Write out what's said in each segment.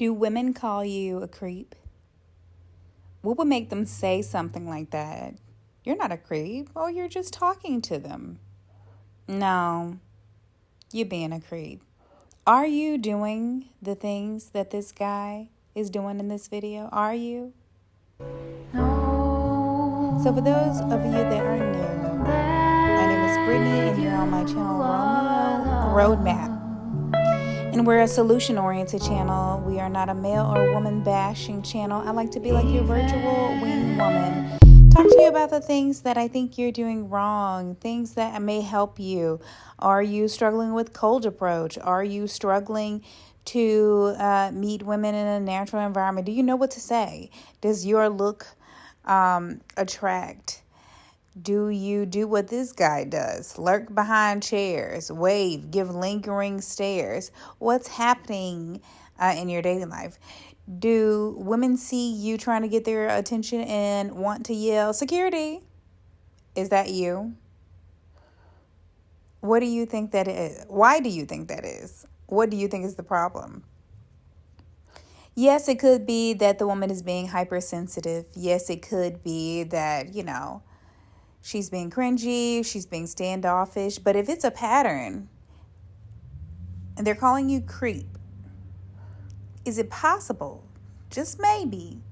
Do women call you a creep? What would make them say something like that? You're not a creep. Oh, you're just talking to them. No, you're being a creep. Are you doing the things that this guy is doing in this video? Are you? No. So for those of you that are new, my name is Brittany and you're on my channel RomeoRoadmap. And we're a solution-oriented channel. We are not a male or woman bashing channel. I like to be like your virtual wing woman. Talk to you about the things that I think you're doing wrong, things that may help you. Are you struggling with cold approach? Are you struggling to meet women in a natural environment? Do you know what to say? Does your look attract? Do you do what this guy does? Lurk behind chairs, wave, give lingering stares. What's happening in your dating life? Do women see you trying to get their attention and want to yell, security? Is that you? What do you think that is? Why do you think that is? What do you think is the problem? Yes, it could be that the woman is being hypersensitive. Yes, it could be that, she's being cringy, she's being standoffish. But if it's a pattern and they're calling you creep, is it possible, just maybe,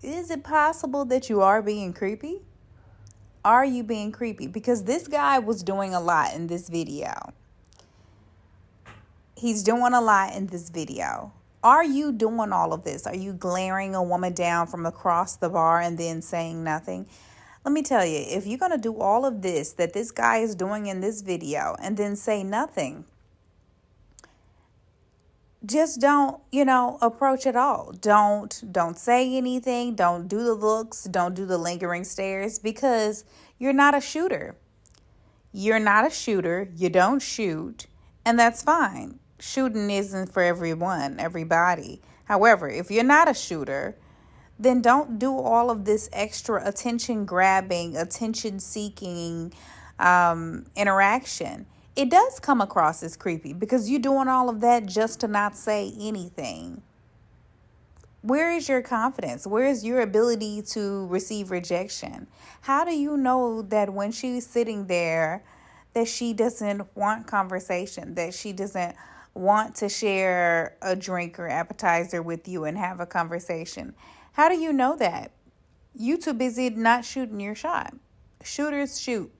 is it possible that you are being creepy? Are you being creepy? Because this guy was doing a lot in this video. He's doing a lot in this video. Are you doing all of this? Are you glaring a woman down from across the bar and then saying nothing? Let me tell you, if you're going to do all of this that this guy is doing in this video and then say nothing, just don't, approach at all. Don't say anything. Don't do the looks. Don't do the lingering stares, because you're not a shooter. You're not a shooter. You don't shoot, and that's fine. Shooting isn't for everybody. However, if you're not a shooter, then don't do all of this extra attention grabbing, attention seeking interaction. It does come across as creepy because you're doing all of that just to not say anything. Where is your confidence? Where is your ability to receive rejection? How do you know that when she's sitting there that she doesn't want conversation, that she doesn't want to share a drink or appetizer with you and have a conversation? How do you know that? You too busy not shooting your shot. Shooters shoot.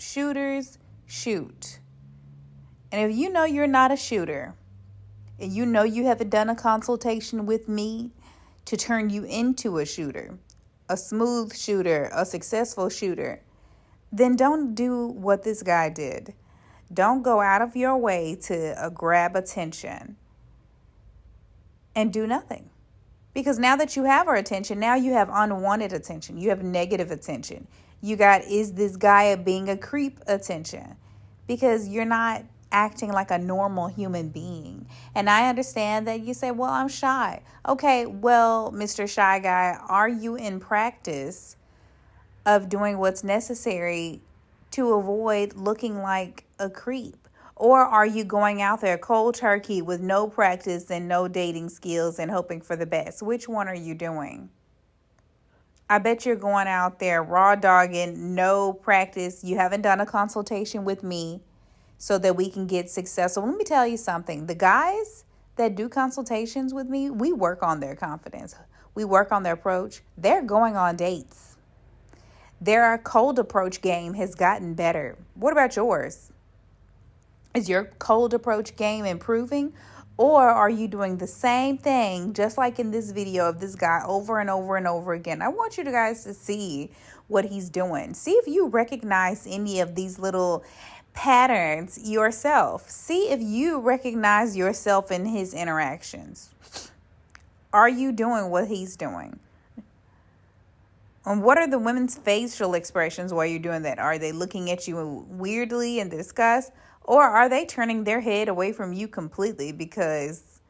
Shooters shoot. And if you know you're not a shooter, and you know you haven't done a consultation with me to turn you into a shooter, a smooth shooter, a successful shooter, then don't do what this guy did. Don't go out of your way to grab attention and do nothing. Because now that you have our attention, now you have unwanted attention. You have negative attention. You got, is this guy being a creep attention? Because you're not acting like a normal human being. And I understand that you say, well, I'm shy. Okay, well, Mr. Shy Guy, are you in practice of doing what's necessary to avoid looking like a creep? Or are you going out there cold turkey with no practice and no dating skills and hoping for the best? Which one are you doing? I bet you're going out there raw dogging, no practice. You haven't done a consultation with me so that we can get successful. Let me tell you something. The guys that do consultations with me, we work on their confidence. We work on their approach. They're going on dates. Their cold approach game has gotten better. What about yours? Is your cold approach game improving? Or are you doing the same thing, just like in this video of this guy, over and over and over again? I want you guys to see what he's doing. See if you recognize any of these little patterns yourself. See if you recognize yourself in his interactions. Are you doing what he's doing? And what are the women's facial expressions while you're doing that? Are they looking at you weirdly in disgust? Or are they turning their head away from you completely because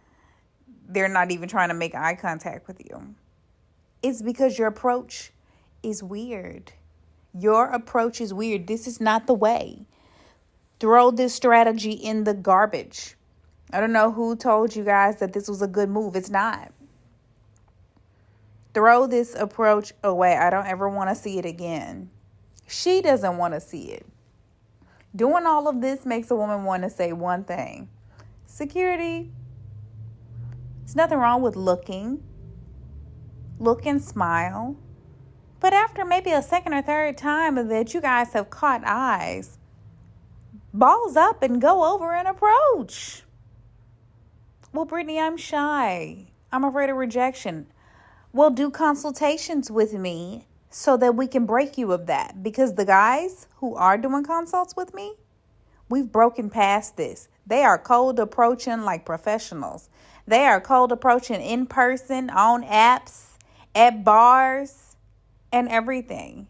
they're not even trying to make eye contact with you? It's because your approach is weird. Your approach is weird. This is not the way. Throw this strategy in the garbage. I don't know who told you guys that this was a good move. It's not. Throw this approach away. I don't ever want to see it again. She doesn't want to see it. Doing all of this makes a woman want to say one thing. Security. There's nothing wrong with looking. Look and smile. But after maybe a second or third time that you guys have caught eyes, balls up and go over and approach. Well, Brittany, I'm shy. I'm afraid of rejection. Well, do consultations with me so that we can break you of that. Because the guys who are doing consults with me, we've broken past this. They are cold approaching like professionals. They are cold approaching in person, on apps, at bars, and everything.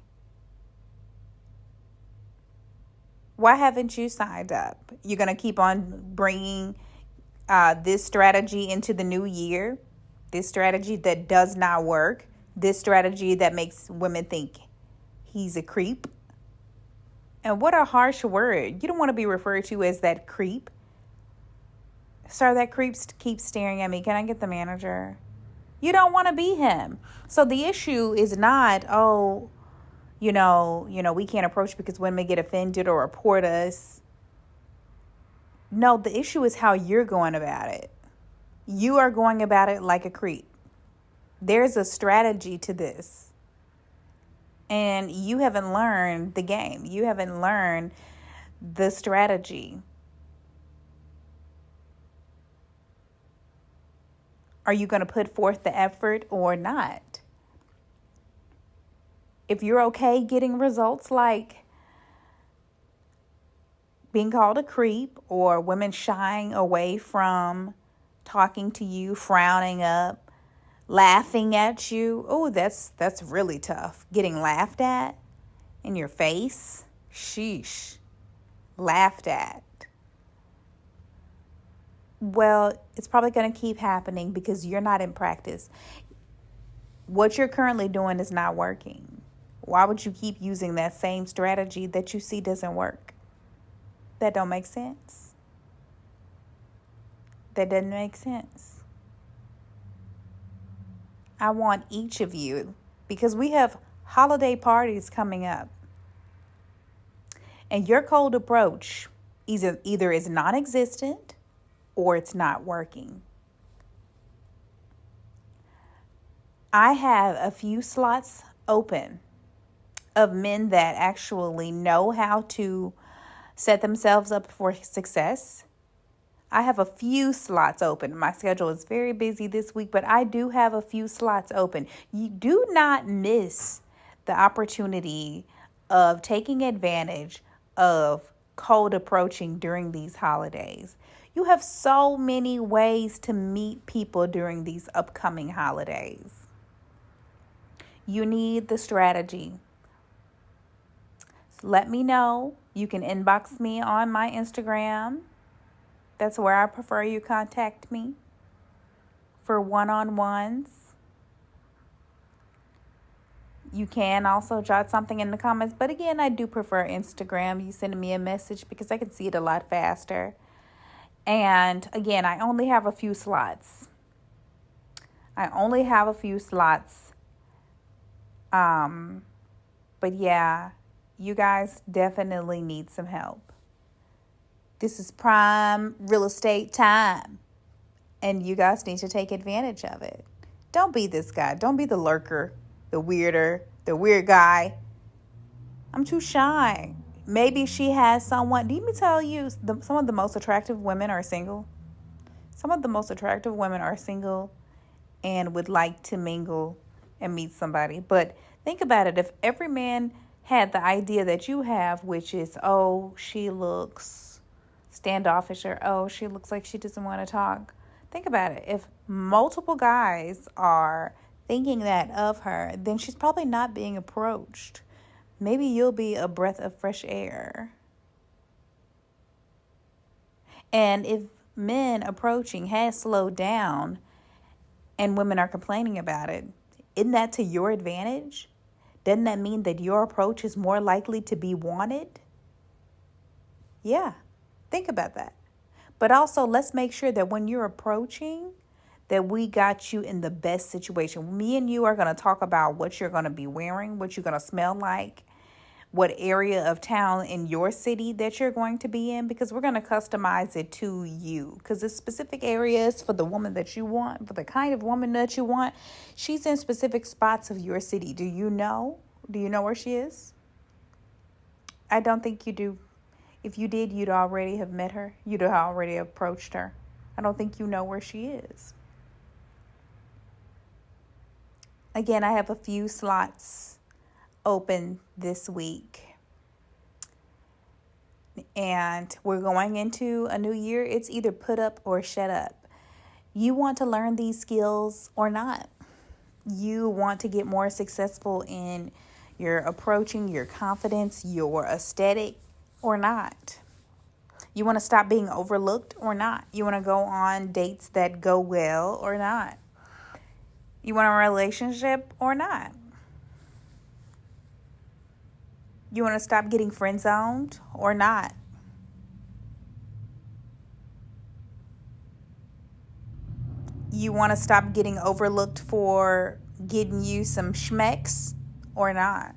Why haven't you signed up? You're going to keep on bringing this strategy into the new year. This strategy that does not work. This strategy that makes women think he's a creep. And what a harsh word. You don't want to be referred to as that creep. Sir, that creep keeps staring at me. Can I get the manager? You don't want to be him. So the issue is not, we can't approach because women get offended or report us. No, the issue is how you're going about it. You are going about it like a creep. There's a strategy to this. And you haven't learned the game. You haven't learned the strategy. Are you going to put forth the effort or not? If you're okay getting results like being called a creep or women shying away from talking to you, frowning up, laughing at you. Oh, that's really tough. Getting laughed at in your face. Sheesh. Laughed at. Well, it's probably going to keep happening because you're not in practice. What you're currently doing is not working. Why would you keep using that same strategy that you see doesn't work? That don't make sense. That doesn't make sense. I want each of you, because we have holiday parties coming up, and your cold approach either is non-existent or it's not working. I have a few slots open of men that actually know how to set themselves up for success. I have a few slots open. My schedule is very busy this week, but I do have a few slots open. You do not miss the opportunity of taking advantage of cold approaching during these holidays. You have so many ways to meet people during these upcoming holidays. You need the strategy. So let me know. You can inbox me on my Instagram. That's where I prefer you contact me for one-on-ones. You can also jot something in the comments. But again, I do prefer Instagram. You send me a message because I can see it a lot faster. And again, I only have a few slots. But yeah, you guys definitely need some help. This is prime real estate time, and you guys need to take advantage of it. Don't be this guy. Don't be the lurker, the weird guy. I'm too shy. Maybe she has someone. Let me tell you, some of the most attractive women are single. Some of the most attractive women are single and would like to mingle and meet somebody. But think about it. If every man had the idea that you have, which is, oh, she looks standoffish, or oh, she looks like she doesn't want to talk. Think about it. If multiple guys are thinking that of her, then she's probably not being approached. Maybe you'll be a breath of fresh air. And if men approaching has slowed down and women are complaining about it, isn't that to your advantage? Doesn't that mean that your approach is more likely to be wanted? Yeah. Think about that. But also, let's make sure that when you're approaching, that we got you in the best situation. Me and you are going to talk about what you're going to be wearing, what you're going to smell like, what area of town in your city that you're going to be in, because we're going to customize it to you, because it's specific areas for the woman that you want, for the kind of woman that you want. She's in specific spots of your city. Do you know where she is? I don't think you do. If you did, you'd already have met her. You'd have already approached her. I don't think you know where she is. Again, I have a few slots open this week, and we're going into a new year. It's either put up or shut up. You want to learn these skills or not. You want to get more successful in your approaching, your confidence, your aesthetic or not. You want to stop being overlooked or not. You want to go on dates that go well or not. You want a relationship or not. You want to stop getting friend zoned or not? You want to stop getting overlooked for getting you some schmecks or not?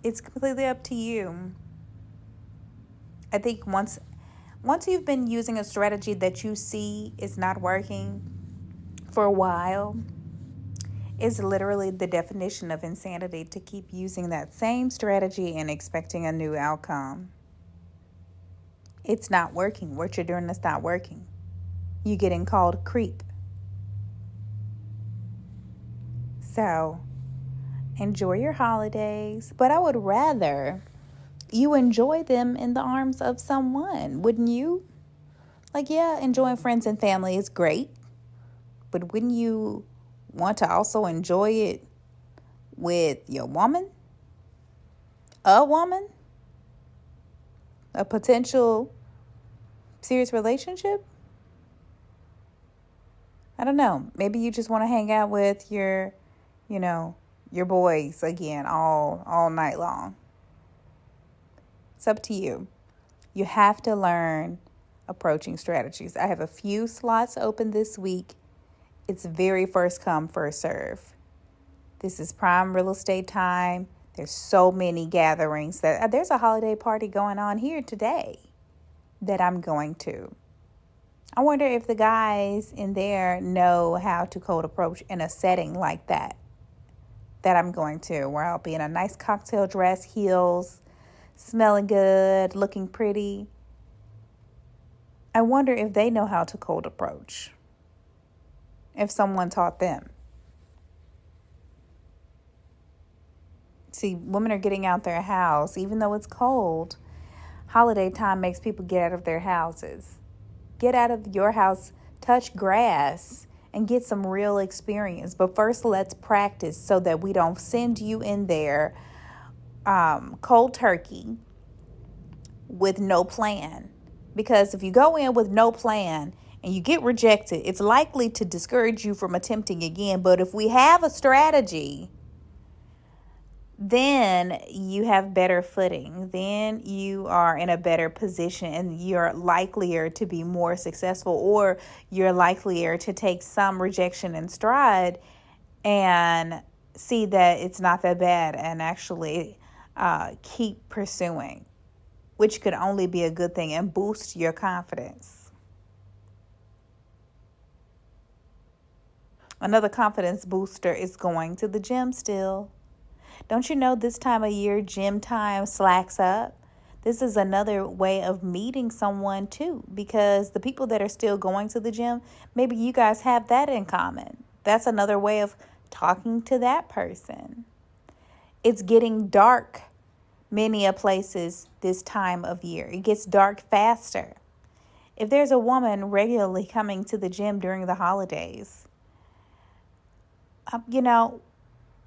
It's completely up to you. I think once you've been using a strategy that you see is not working for a while, it's literally the definition of insanity to keep using that same strategy and expecting a new outcome. It's not working. What you're doing is not working. You're getting called creep. So, enjoy your holidays, but I would rather you enjoy them in the arms of someone, wouldn't you? Like, yeah, enjoying friends and family is great, but wouldn't you want to also enjoy it with your woman? A woman? A potential serious relationship? I don't know. Maybe you just want to hang out with your boys again all night long. It's up to you. You have to learn approaching strategies. I have a few slots open this week. It's very first come, first serve. This is prime real estate time. There's so many gatherings. There's a holiday party going on here today that I'm going to. I wonder if the guys in there know how to cold approach in a setting like that I'm going to, where I'll be in a nice cocktail dress, heels, smelling good, looking pretty. I wonder if they know how to cold approach, if someone taught them. See, women are getting out their house, even though it's cold. Holiday time makes people get out of their houses. Get out of your house, touch grass, and get some real experience. But first, let's practice so that we don't send you in there cold turkey with no plan. Because if you go in with no plan and you get rejected, it's likely to discourage you from attempting again. But if we have a strategy, then you have better footing. Then you are in a better position and you're likelier to be more successful, or you're likelier to take some rejection in stride and see that it's not that bad and actually keep pursuing, which could only be a good thing and boost your confidence. Another confidence booster is going to the gym still. Don't you know this time of year, gym time slacks up? This is another way of meeting someone too, because the people that are still going to the gym, maybe you guys have that in common. That's another way of talking to that person. It's getting dark many a places this time of year. It gets dark faster. If there's a woman regularly coming to the gym during the holidays,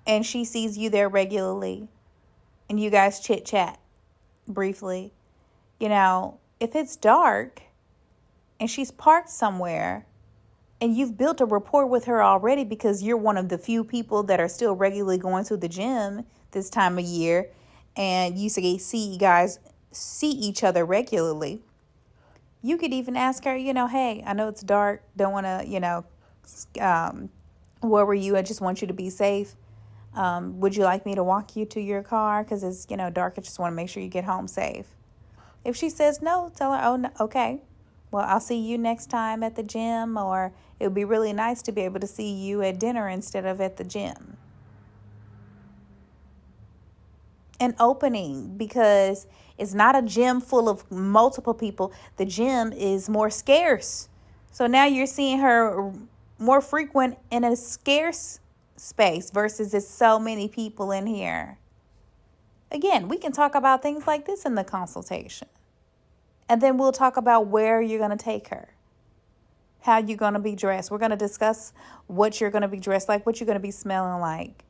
and she sees you there regularly and you guys chit chat briefly, if it's dark and she's parked somewhere and you've built a rapport with her already because you're one of the few people that are still regularly going to the gym this time of year, and you see guys see each other regularly, you could even ask her, hey, I know it's dark, don't want to, worry you. I just want you to be safe. Would you like me to walk you to your car? Because it's, dark. I just want to make sure you get home safe. If she says no, tell her, oh, no, okay. Well, I'll see you next time at the gym, or it would be really nice to be able to see you at dinner instead of at the gym. An opening, because it's not a gym full of multiple people. The gym is more scarce. So now you're seeing her more frequent in a scarce space versus it's so many people in here. Again, we can talk about things like this in the consultation. And then we'll talk about where you're going to take her, how you're going to be dressed. We're going to discuss what you're going to be dressed like, what you're going to be smelling like.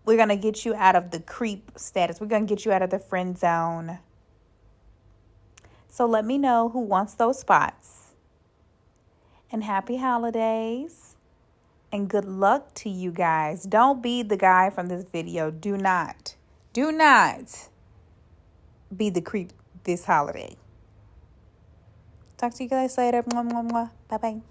We're going to get you out of the creep status. We're going to get you out of the friend zone. So let me know who wants those spots. And happy holidays. And good luck to you guys. Don't be the guy from this video. Do not be the creep this holiday. Talk to you guys later. Bye-bye.